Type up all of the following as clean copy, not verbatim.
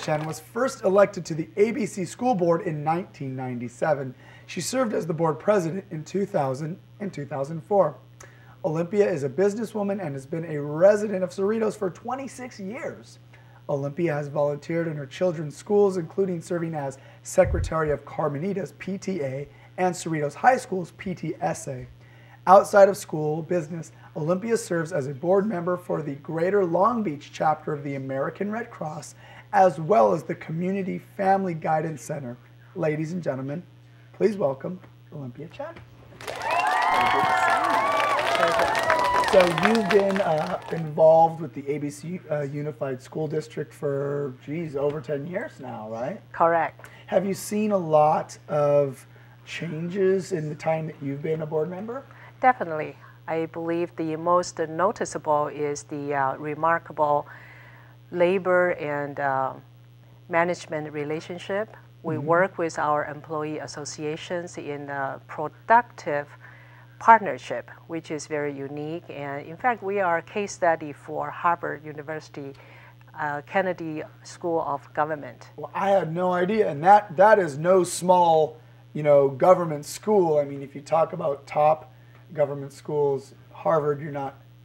Chen was first elected to the ABC School Board in 1997. She served as the board president in 2000 and 2004. Olympia is a businesswoman and has been a resident of Cerritos for 26 years. Olympia has volunteered in her children's schools, including serving as secretary of Carmenitas PTA and Cerritos High School's PTSA. Outside of school business, Olympia serves as a board member for the Greater Long Beach chapter of the American Red Cross, as well as the Community Family Guidance Center. Ladies and gentlemen, please welcome Olympia Chen. So you've been involved with the ABC Unified School District for, geez, over 10 years now, right? Correct. Have you seen a lot of changes in the time that you've been a board member? Definitely. I believe the most noticeable is the remarkable labor and management relationship. We work with our employee associations in a productive partnership, which is very unique. And in fact, we are a case study for Harvard University Kennedy School of Government. Well, I had no idea, and that is no small, government school. I mean, if you talk about top government schools, Harvard,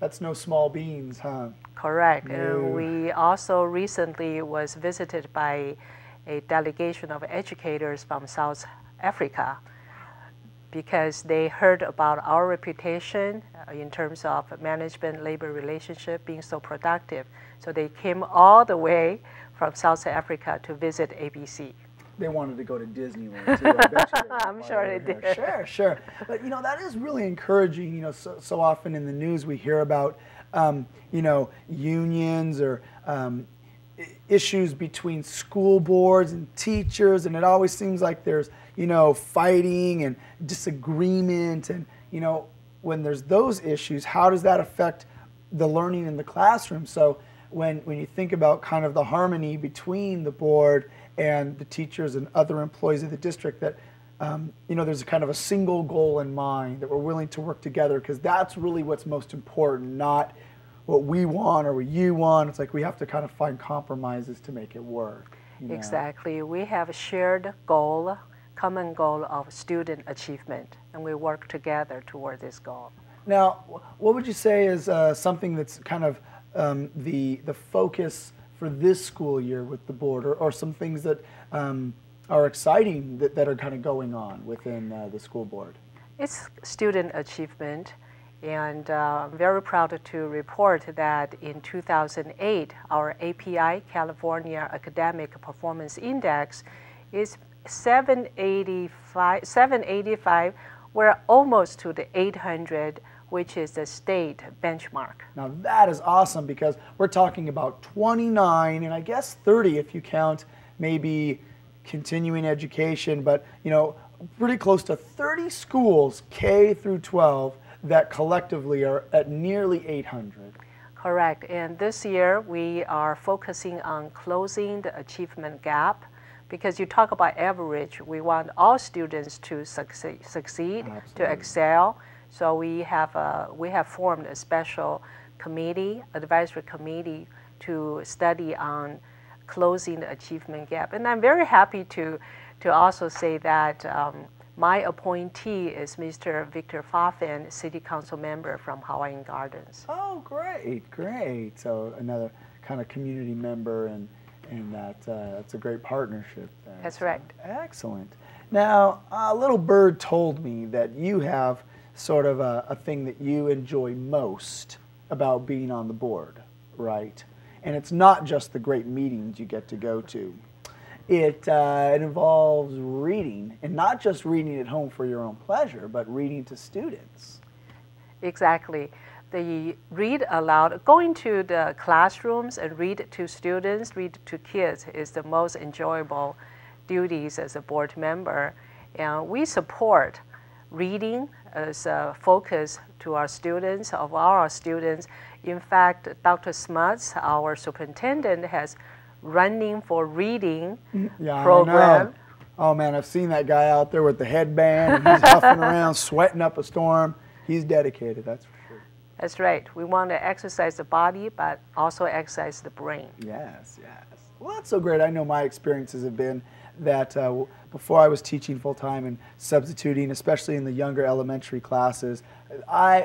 that's no small beans, huh? Correct. No. And we also recently was visited by a delegation of educators from South Africa because they heard about our reputation in terms of management labor relationship being so productive. So they came all the way from South Africa to visit ABC. They wanted to go to Disneyland too. I bet you I'm sure they did. Sure, sure. But that is really encouraging. So often in the news we hear about unions or issues between school boards and teachers, and it always seems like there's fighting and disagreement, and when there's those issues, how does that affect the learning in the classroom? So when you think about kind of the harmony between the board and the teachers and other employees of the district, that there's a kind of a single goal in mind, that we're willing to work together, because that's really what's most important, not what we want or what you want. It's like we have to kind of find compromises to make it work. Exactly. We have a shared goal, common goal of student achievement, and we work together toward this goal. Now, what would you say is something that's kind of the focus for this school year with the board, or some things that are exciting that are kind of going on within the school board? It's student achievement, and I'm very proud to report that in 2008, our API, California Academic Performance Index, is 785. We're almost to the 800, which is the state benchmark. Now that is awesome, because we're talking about 29, and I guess 30 if you count maybe continuing education, but pretty close to 30 schools, K through 12, that collectively are at nearly 800. Correct. And this year we are focusing on closing the achievement gap, because you talk about average, we want all students to succeed, Absolutely. To excel. So we have formed a special committee, advisory committee, to study on closing the achievement gap. And I'm very happy to also say that my appointee is Mr. Victor Fafin, City Council member from Hawaiian Gardens. Oh, great, great. So another kind of community member, and that's a great partnership there. That's right. Excellent. Now, a little bird told me that you have sort of a thing that you enjoy most about being on the board, right? And it's not just the great meetings you get to go to. It involves reading, and not just reading at home for your own pleasure, but reading to students. Exactly. The read aloud, going to the classrooms and read to students, read to kids is the most enjoyable duties as a board member. And we support reading as a focus to our students, of our students. In fact, Dr. Smuts, our superintendent, has running for reading program. I know. Oh man, I've seen that guy out there with the headband, and he's huffing around, sweating up a storm. He's dedicated, that's for sure. That's right. We want to exercise the body, but also exercise the brain. Yes, yes. Well, that's so great. I know my experiences have been that before I was teaching full-time and substituting, especially in the younger elementary classes,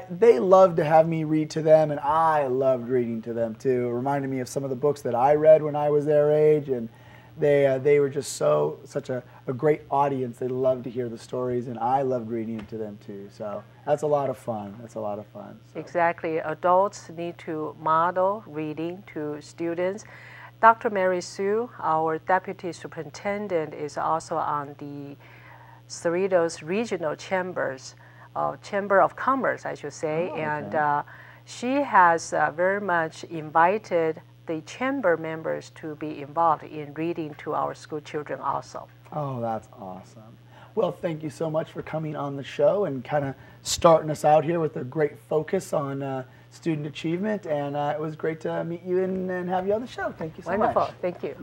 they loved to have me read to them, and I loved reading to them too. It reminded me of some of the books that I read when I was their age, and they were just such a great audience. They loved to hear the stories, and I loved reading to them too. So that's a lot of fun. That's a lot of fun. So. Exactly. Adults need to model reading to students. Dr. Mary Sue, our Deputy Superintendent, is also on the Cerritos Regional Chambers, Chamber of Commerce, I should say, okay. and she has very much invited the chamber members to be involved in reading to our school children also. Oh, that's awesome. Well, thank you so much for coming on the show and kind of starting us out here with a great focus on student achievement, and it was great to meet you and have you on the show. Thank you so much. Wonderful. Thank you.